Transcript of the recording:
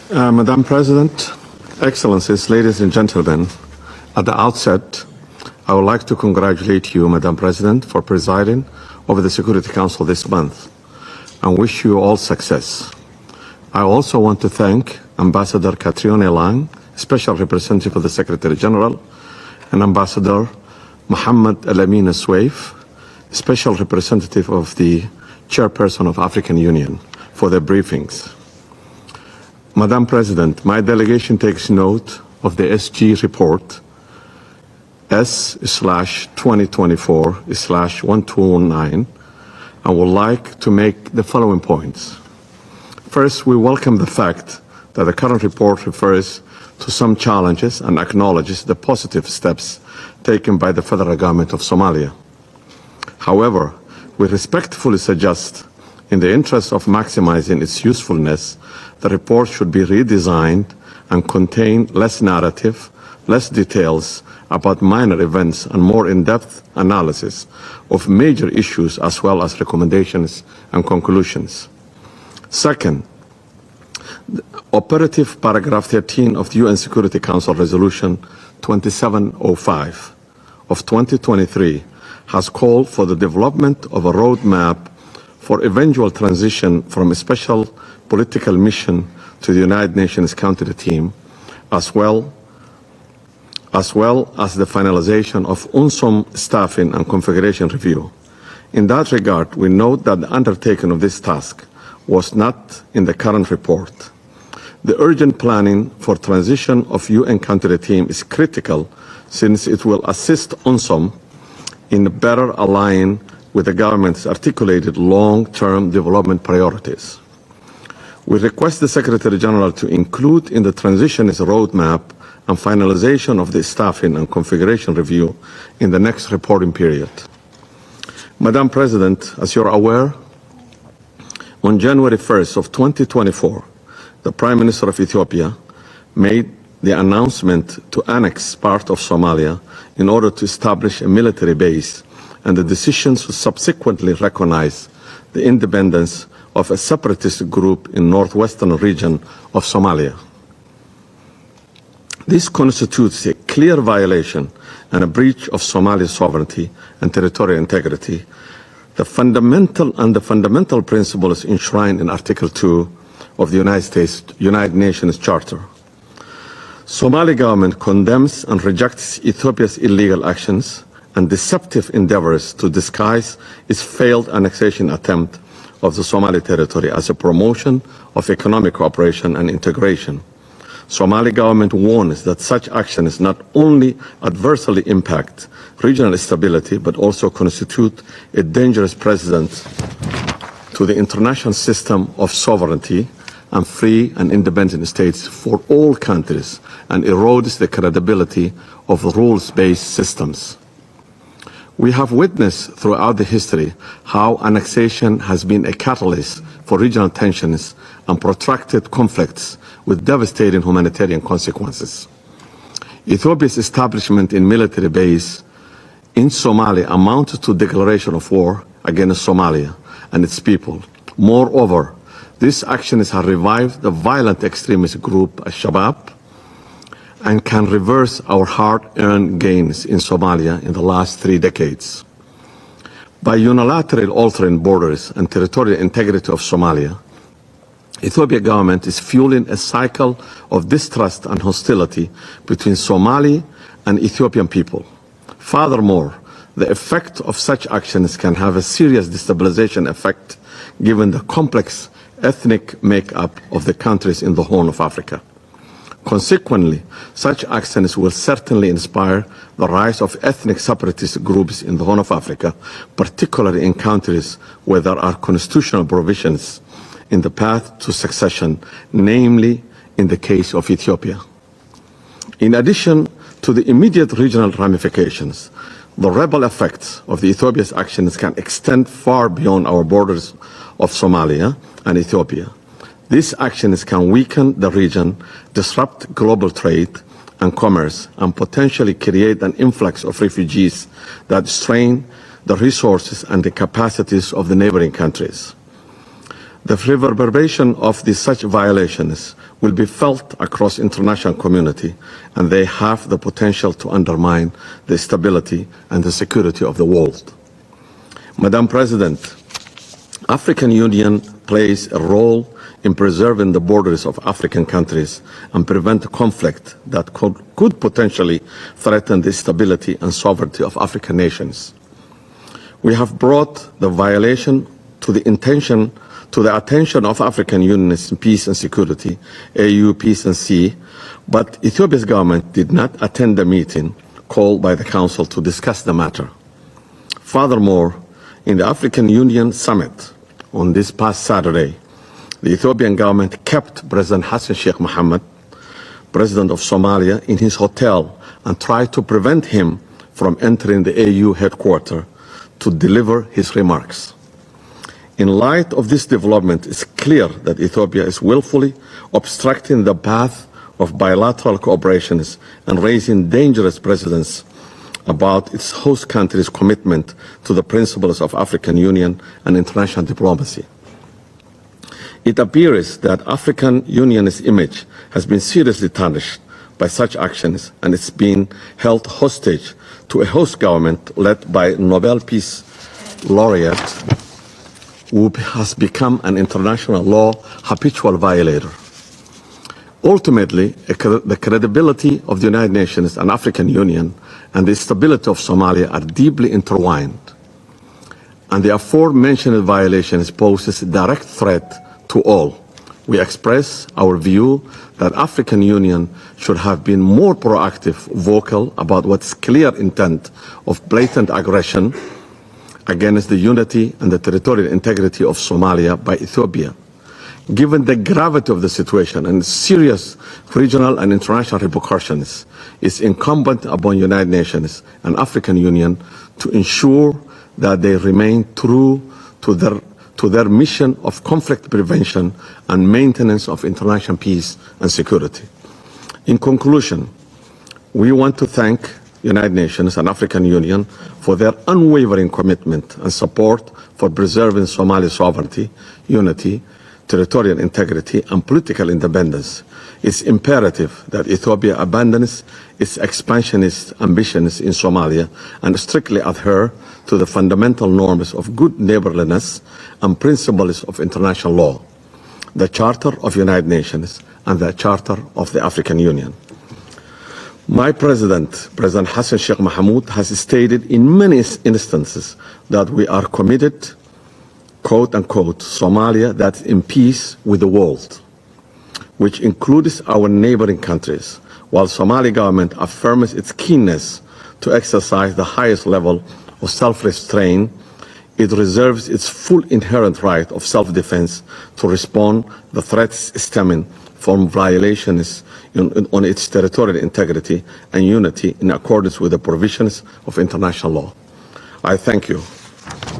Madam President, Excellencies, ladies and gentlemen, at the outset, I would like to congratulate you, Madam President, for presiding over the Security Council this month and wish you all success. I also want to thank Ambassador Catriona Lang, Special Representative of the Secretary General, and Ambassador Mohammed El-Amin Swaif, Special Representative of the Chairperson of African Union, for their briefings. Madam President, my delegation takes note of the SG report S/2024/1219 and would like to make the following points. First, we welcome the fact that the current report refers to some challenges and acknowledges the positive steps taken by the federal government of Somalia. However, we respectfully suggest, in the interest of maximizing its usefulness, the report should be redesigned and contain less narrative, less details about minor events, and more in-depth analysis of major issues, as well as recommendations and conclusions. Second, the operative paragraph 13 of the UN Security Council Resolution 2705 of 2023 has called for the development of a roadmap for eventual transition from a special political mission to the United Nations Country Team, as well as the finalization of UNSOM staffing and configuration review. In that regard, we note that the undertaking of this task was not in the current report. The urgent planning for transition of UN Country Team is critical, since it will assist UNSOM in better aligning with the government's articulated long-term development priorities. We request the Secretary General to include in the transitionist roadmap and finalization of the staffing and configuration review in the next reporting period. Madam President, as you're aware, on January 1st of 2024, the Prime Minister of Ethiopia made the announcement to annex part of Somalia in order to establish a military base, and the decisions to subsequently recognize the independence of a separatist group in northwestern region of Somalia. This constitutes a clear violation and a breach of Somalia's sovereignty and territorial integrity, the fundamental principles enshrined in Article 2 of the United Nations Charter. Somali government condemns and rejects Ethiopia's illegal actions and deceptive endeavors to disguise its failed annexation attempt of the Somali territory as a promotion of economic cooperation and integration. Somali government warns that such actions not only adversely impact regional stability, but also constitute a dangerous precedent to the international system of sovereignty and free and independent states for all countries, and erodes the credibility of rules-based systems. We have witnessed throughout the history how annexation has been a catalyst for regional tensions and protracted conflicts with devastating humanitarian consequences. Ethiopia's establishment in military base in Somalia amounted to declaration of war against Somalia and its people. Moreover, these actions have revived the violent extremist group Al-Shabaab and can reverse our hard-earned gains in Somalia in the last 3 decades. By unilaterally altering borders and territorial integrity of Somalia, Ethiopia government is fueling a cycle of distrust and hostility between Somali and Ethiopian people. Furthermore, the effect of such actions can have a serious destabilization effect given the complex ethnic makeup of the countries in the Horn of Africa. Consequently, such actions will certainly inspire the rise of ethnic separatist groups in the Horn of Africa, particularly in countries where there are constitutional provisions in the path to succession, namely in the case of Ethiopia. In addition to the immediate regional ramifications, the rebel effects of the Ethiopia's actions can extend far beyond our borders of Somalia and Ethiopia. These actions can weaken the region, disrupt global trade and commerce, and potentially create an influx of refugees that strain the resources and the capacities of the neighboring countries. The reverberation of such violations will be felt across international community, and they have the potential to undermine the stability and the security of the world. Madam President, African Union plays a role in preserving the borders of African countries and prevent conflict that could potentially threaten the stability and sovereignty of African nations. We have brought the violation to the attention of African Union's Peace and Security, AU Peace and C, but Ethiopia's government did not attend the meeting called by the Council to discuss the matter. Furthermore, in the African Union Summit on this past Saturday, the Ethiopian government kept President Hassan Sheikh Mohammed, President of Somalia, in his hotel and tried to prevent him from entering the AU headquarters to deliver his remarks. In light of this development, it's clear that Ethiopia is willfully obstructing the path of bilateral cooperation and raising dangerous precedents about its host country's commitment to the principles of African Union and international diplomacy. It appears that African Union's image has been seriously tarnished by such actions, and it's been held hostage to a host government led by Nobel Peace Laureate, who has become an international law habitual violator. Ultimately, the credibility of the United Nations and African Union and the stability of Somalia are deeply intertwined, and the aforementioned violations poses a direct threat to all. We express our view that African Union should have been more proactive, vocal about what's clear intent of blatant aggression against the unity and the territorial integrity of Somalia by Ethiopia. Given the gravity of the situation and serious regional and international repercussions, it's incumbent upon the United Nations and African Union to ensure that they remain true to their mission of conflict prevention and maintenance of international peace and security. In conclusion, we want to thank the United Nations and African Union for their unwavering commitment and support for preserving Somalia's sovereignty, unity, territorial integrity, and political independence. It's imperative that Ethiopia abandons its expansionist ambitions in Somalia and strictly adhere to the fundamental norms of good neighborliness and principles of international law, the Charter of the United Nations and the Charter of the African Union. My President Hassan Sheikh Mohamud, has stated in many instances that we are committed, quote unquote, Somalia that's in peace with the world, which includes our neighboring countries, while Somali government affirms its keenness to exercise the highest level of self-restraint. It reserves its full inherent right of self-defense to respond to threats stemming from violations on its territorial integrity and unity in accordance with the provisions of international law. I thank you.